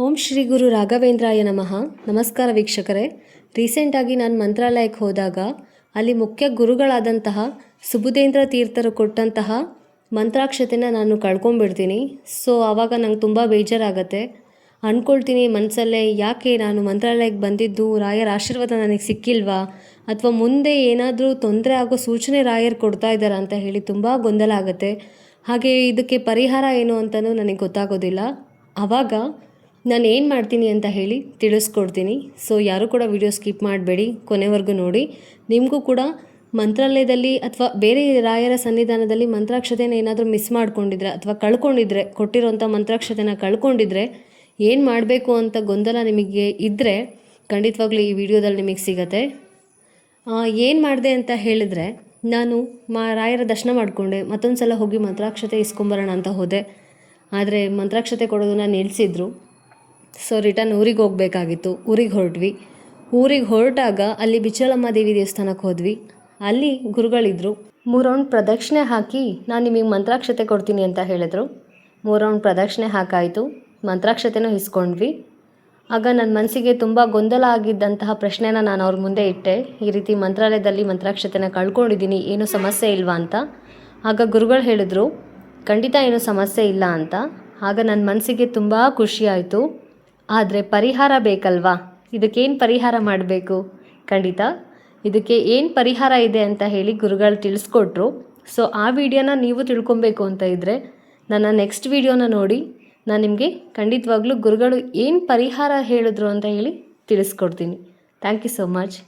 ಓಂ ಶ್ರೀ ಗುರು ರಾಘವೇಂದ್ರಾಯ ನಮಃ. ನಮಸ್ಕಾರ ವೀಕ್ಷಕರೇ. ರೀಸೆಂಟಾಗಿ ನಾನು ಮಂತ್ರಾಲಯಕ್ಕೆ ಹೋದಾಗ ಅಲ್ಲಿ ಮುಖ್ಯ ಗುರುಗಳಾದಂತಹ ಸುಬುಧೇಂದ್ರ ತೀರ್ಥರು ಕೊಟ್ಟಂತಹ ಮಂತ್ರಾಕ್ಷತೆನ ನಾನು ಕಳ್ಕೊಂಡ್ಬಿಡ್ತೀನಿ. ಸೊ ಆವಾಗ ನಂಗೆ ತುಂಬ ಬೇಜಾರಾಗತ್ತೆ. ಅಂದ್ಕೊಳ್ತೀನಿ ಮನಸ್ಸಲ್ಲೇ, ಯಾಕೆ ನಾನು ಮಂತ್ರಾಲಯಕ್ಕೆ ಬಂದಿದ್ದು ರಾಯರ ಆಶೀರ್ವಾದ ನನಗೆ ಸಿಕ್ಕಿಲ್ವಾ, ಅಥವಾ ಮುಂದೆ ಏನಾದರೂ ತೊಂದರೆ ಆಗೋ ಸೂಚನೆ ರಾಯರು ಕೊಡ್ತಾ ಇದ್ದಾರಾ ಅಂತ ಹೇಳಿ ತುಂಬ ಗೊಂದಲ ಆಗುತ್ತೆ. ಹಾಗೆ ಇದಕ್ಕೆ ಪರಿಹಾರ ಏನು ಅಂತಲೂ ನನಗೆ ಗೊತ್ತಾಗೋದಿಲ್ಲ. ಆವಾಗ ನಾನು ಏನು ಮಾಡ್ತೀನಿ ಅಂತ ಹೇಳಿ ತಿಳಿಸ್ಕೊಡ್ತೀನಿ. ಸೊ ಯಾರೂ ಕೂಡ ವಿಡಿಯೋ ಸ್ಕಿಪ್ ಮಾಡಬೇಡಿ, ಕೊನೆವರೆಗೂ ನೋಡಿ. ನಿಮಗೂ ಕೂಡ ಮಂತ್ರಾಲಯದಲ್ಲಿ ಅಥವಾ ಬೇರೆ ರಾಯರ ಸನ್ನಿಧಾನದಲ್ಲಿ ಮಂತ್ರಾಕ್ಷತೆನ ಏನಾದರೂ ಮಿಸ್ ಮಾಡ್ಕೊಂಡಿದ್ರೆ ಅಥವಾ ಕಳ್ಕೊಂಡಿದ್ರೆ, ಕೊಟ್ಟಿರೋಂಥ ಮಂತ್ರಾಕ್ಷತೆನ ಕಳ್ಕೊಂಡಿದ್ರೆ ಏನು ಮಾಡಬೇಕು ಅಂತ ಗೊಂದಲ ನಿಮಗೆ ಇದ್ದರೆ ಖಂಡಿತವಾಗ್ಲೂ ಈ ವಿಡಿಯೋದಲ್ಲಿ ನಿಮಗೆ ಸಿಗತ್ತೆ. ಏನು ಮಾಡಿದೆ ಅಂತ ಹೇಳಿದ್ರೆ, ನಾನು ರಾಯರ ದರ್ಶನ ಮಾಡಿಕೊಂಡೆ, ಮತ್ತೊಂದು ಸಲ ಹೋಗಿ ಮಂತ್ರಾಕ್ಷತೆ ಇಸ್ಕೊಂಬರೋಣ ಅಂತ ಹೋದೆ. ಆದರೆ ಮಂತ್ರಾಕ್ಷತೆ ಕೊಡೋದನ್ನು ನಿಲ್ಲಿಸಿದ್ರು. ಸೊ ರಿಟರ್ನ್ ಊರಿಗೆ ಹೋಗಬೇಕಾಗಿತ್ತು. ಊರಿಗೆ ಹೊರಟಾಗ ಅಲ್ಲಿ ಬಿಚ್ಚಲಮ್ಮ ದೇವಿ ದೇವಸ್ಥಾನಕ್ಕೆ ಹೋದ್ವಿ. ಅಲ್ಲಿ ಗುರುಗಳಿದ್ದರು. 3 ರೌಂಡ್ ಪ್ರದಕ್ಷಿಣೆ ಹಾಕಿ ನಾನು ನಿಮಗೆ ಮಂತ್ರಾಕ್ಷತೆ ಕೊಡ್ತೀನಿ ಅಂತ ಹೇಳಿದ್ರು. 3 ರೌಂಡ್ ಪ್ರದಕ್ಷಿಣೆ ಹಾಕಾಯಿತು, ಮಂತ್ರಾಕ್ಷತೆನೂ ಇಸ್ಕೊಂಡ್ವಿ. ಆಗ ನನ್ನ ಮನಸ್ಸಿಗೆ ತುಂಬ ಗೊಂದಲ ಆಗಿದ್ದಂತಹ ಪ್ರಶ್ನೆನ ನಾನು ಅವ್ರ ಮುಂದೆ ಇಟ್ಟೆ. ಈ ರೀತಿ ಮಂತ್ರಾಲಯದಲ್ಲಿ ಮಂತ್ರಾಕ್ಷತೆನ ಕಳ್ಕೊಂಡಿದ್ದೀನಿ, ಏನೂ ಸಮಸ್ಯೆ ಇಲ್ವಾ ಅಂತ. ಆಗ ಗುರುಗಳು ಹೇಳಿದ್ರು, ಖಂಡಿತ ಏನೂ ಸಮಸ್ಯೆ ಇಲ್ಲ ಅಂತ. ಆಗ ನನ್ನ ಮನಸ್ಸಿಗೆ ತುಂಬ ಖುಷಿಯಾಯಿತು. ಆದರೆ ಪರಿಹಾರ ಬೇಕಲ್ವಾ, ಇದಕ್ಕೇನು ಪರಿಹಾರ ಮಾಡಬೇಕು? ಖಂಡಿತ ಇದಕ್ಕೆ ಏನು ಪರಿಹಾರ ಇದೆ ಅಂತ ಹೇಳಿ ಗುರುಗಳು ತಿಳಿಸ್ಕೊಟ್ರು. ಸೊ ಆ ವಿಡಿಯೋನ ನೀವು ತಿಳ್ಕೊಬೇಕು ಅಂತ ಇದ್ದರೆ ನನ್ನ ನೆಕ್ಸ್ಟ್ ವಿಡಿಯೋನ ನೋಡಿ. ನಾನು ನಿಮಗೆ ಖಂಡಿತವಾಗ್ಲೂ ಗುರುಗಳು ಏನು ಪರಿಹಾರ ಹೇಳಿದ್ರು ಅಂತ ಹೇಳಿ ತಿಳಿಸ್ಕೊಡ್ತೀನಿ. Thank you so much.